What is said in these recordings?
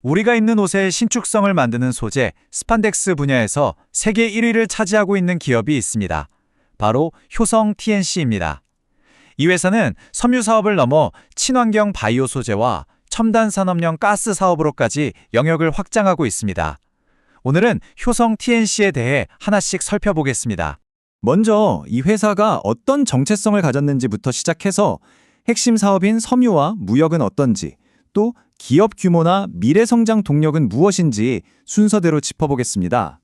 우리가 입는 옷의 신축성을 만드는 소재, 스판덱스 분야에서 세계 1위를 차지하고 있는 기업이 있습니다. 바로 효성 TNC입니다. 이 회사는 섬유 사업을 넘어 친환경 바이오 소재와 첨단 산업용 가스 사업으로까지 영역을 확장하고 있습니다. 오늘은 효성 TNC에 대해 하나씩 살펴보겠습니다. 먼저 이 회사가 어떤 정체성을 가졌는지부터 시작해서 핵심 사업인 섬유와 무역은 어떤지, 또 기업 규모나 미래 성장 동력은 무엇인지 순서대로 짚어보겠습니다.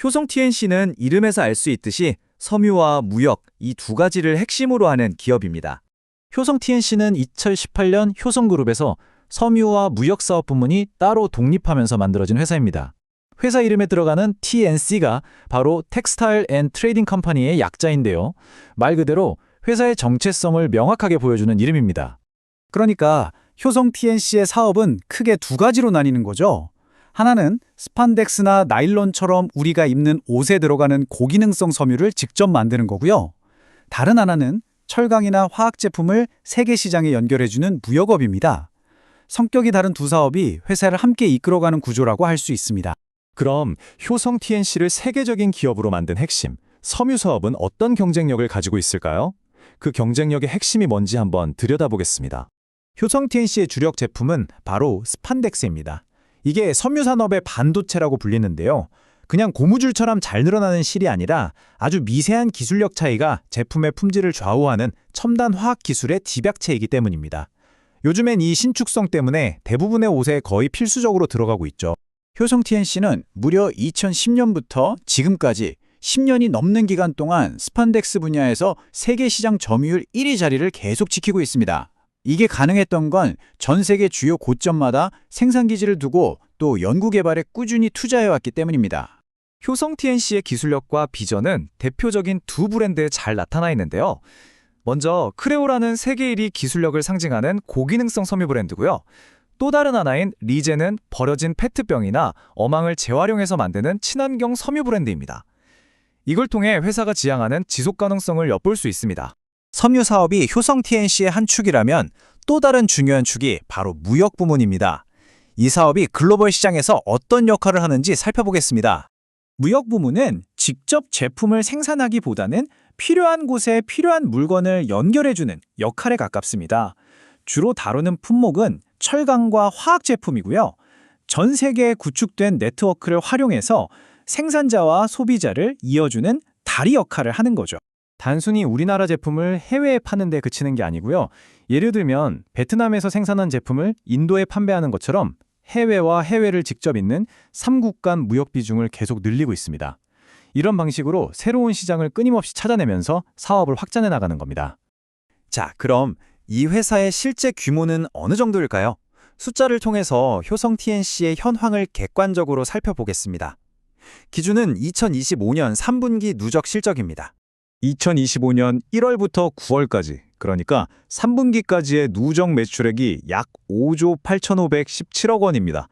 효성 TNC는 이름에서 알 수 있듯이 섬유와 무역 이 두 가지를 핵심으로 하는 기업입니다. 효성 TNC는 2018년 효성그룹에서 섬유와 무역 사업 부문이 따로 독립하면서 만들어진 회사입니다. 회사 이름에 들어가는 TNC가 바로 텍스타일 앤 트레이딩 컴퍼니의 약자인데요. 말 그대로 회사의 정체성을 명확하게 보여주는 이름입니다. 그러니까 효성 TNC의 사업은 크게 두 가지로 나뉘는 거죠. 하나는 스판덱스나 나일론처럼 우리가 입는 옷에 들어가는 고기능성 섬유를 직접 만드는 거고요. 다른 하나는 철강이나 화학 제품을 세계 시장에 연결해주는 무역업입니다. 성격이 다른 두 사업이 회사를 함께 이끌어가는 구조라고 할 수 있습니다. 그럼 효성 TNC를 세계적인 기업으로 만든 핵심, 섬유 사업은 어떤 경쟁력을 가지고 있을까요? 그 경쟁력의 핵심이 뭔지 한번 들여다보겠습니다. 효성 TNC의 주력 제품은 바로 스판덱스입니다. 이게 섬유 산업의 반도체라고 불리는데요. 그냥 고무줄처럼 잘 늘어나는 실이 아니라 아주 미세한 기술력 차이가 제품의 품질을 좌우하는 첨단 화학 기술의 집약체이기 때문입니다. 요즘엔 이 신축성 때문에 대부분의 옷에 거의 필수적으로 들어가고 있죠. 효성 TNC는 무려 2010년부터 지금까지 10년이 넘는 기간 동안 스판덱스 분야에서 세계 시장 점유율 1위 자리를 계속 지키고 있습니다. 이게 가능했던 건 전 세계 주요 고점마다 생산 기지를 두고 또 연구 개발에 꾸준히 투자해왔기 때문입니다. 효성 TNC의 기술력과 비전은 대표적인 두 브랜드에 잘 나타나 있는데요. 먼저 크레오라는 세계 1위 기술력을 상징하는 고기능성 섬유 브랜드고요. 또 다른 하나인 리제는 버려진 페트병이나 어망을 재활용해서 만드는 친환경 섬유 브랜드입니다. 이걸 통해 회사가 지향하는 지속 가능성을 엿볼 수 있습니다. 섬유 사업이 효성 TNC의 한 축이라면 또 다른 중요한 축이 바로 무역 부문입니다. 이 사업이 글로벌 시장에서 어떤 역할을 하는지 살펴보겠습니다. 무역 부문은 직접 제품을 생산하기보다는 필요한 곳에 필요한 물건을 연결해주는 역할에 가깝습니다. 주로 다루는 품목은 철강과 화학 제품이고요. 전 세계에 구축된 네트워크를 활용해서 생산자와 소비자를 이어주는 다리 역할을 하는 거죠. 단순히 우리나라 제품을 해외에 파는 데 그치는 게 아니고요. 예를 들면 베트남에서 생산한 제품을 인도에 판매하는 것처럼 해외와 해외를 직접 잇는 3국 간 무역 비중을 계속 늘리고 있습니다. 이런 방식으로 새로운 시장을 끊임없이 찾아내면서 사업을 확장해 나가는 겁니다. 자, 그럼 이 회사의 실제 규모는 어느 정도일까요? 숫자를 통해서 효성 TNC의 현황을 객관적으로 살펴보겠습니다. 기준은 2025년 3분기 누적 실적입니다. 2025년 1월부터 9월까지, 그러니까 3분기까지의 누적 매출액이 약 5조 8,517억 원입니다.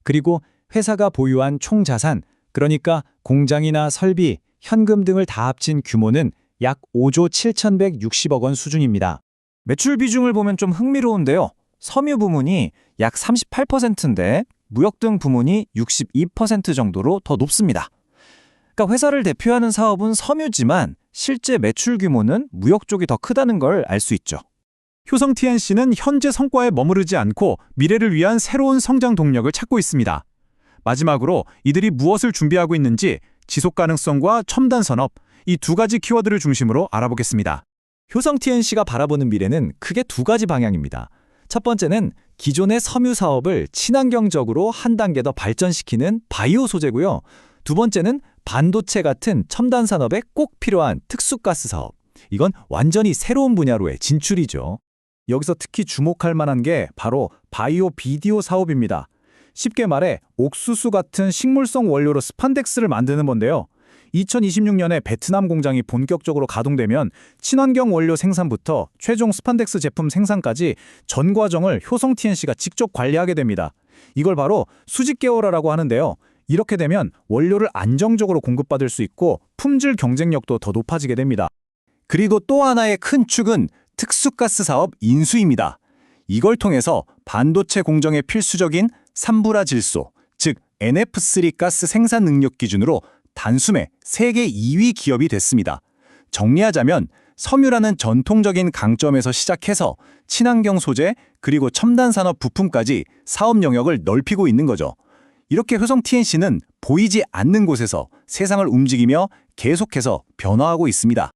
그리고 회사가 보유한 총 자산, 그러니까 공장이나 설비, 현금 등을 다 합친 규모는 약 5조 7,160억 원 수준입니다. 매출 비중을 보면 좀 흥미로운데요. 섬유 부문이 약 38%인데 무역 등 부문이 62% 정도로 더 높습니다. 그러니까 회사를 대표하는 사업은 섬유지만 실제 매출 규모는 무역 쪽이 더 크다는 걸 알 수 있죠. 효성 TNC는 현재 성과에 머무르지 않고 미래를 위한 새로운 성장 동력을 찾고 있습니다. 마지막으로 이들이 무엇을 준비하고 있는지 지속 가능성과 첨단 산업, 이 두 가지 키워드를 중심으로 알아보겠습니다. 효성 TNC가 바라보는 미래는 크게 두 가지 방향입니다. 첫 번째는 기존의 섬유 사업을 친환경적으로 한 단계 더 발전시키는 바이오 소재고요. 두 번째는 반도체 같은 첨단 산업에 꼭 필요한 특수가스 사업. 이건 완전히 새로운 분야로의 진출이죠. 여기서 특히 주목할 만한 게 바로 바이오 비디오 사업입니다. 쉽게 말해 옥수수 같은 식물성 원료로 스판덱스를 만드는 건데요. 2026년에 베트남 공장이 본격적으로 가동되면 친환경 원료 생산부터 최종 스판덱스 제품 생산까지 전 과정을 효성 TNC가 직접 관리하게 됩니다. 이걸 바로 수직 계열화라고 하는데요. 이렇게 되면 원료를 안정적으로 공급받을 수 있고 품질 경쟁력도 더 높아지게 됩니다. 그리고 또 하나의 큰 축은 특수가스 사업 인수입니다. 이걸 통해서 반도체 공정에 필수적인 산불화 질소, 즉 NF3 가스 생산 능력 기준으로 단숨에 세계 2위 기업이 됐습니다. 정리하자면 섬유라는 전통적인 강점에서 시작해서 친환경 소재 그리고 첨단 산업 부품까지 사업 영역을 넓히고 있는 거죠. 이렇게 효성 TNC는 보이지 않는 곳에서 세상을 움직이며 계속해서 변화하고 있습니다.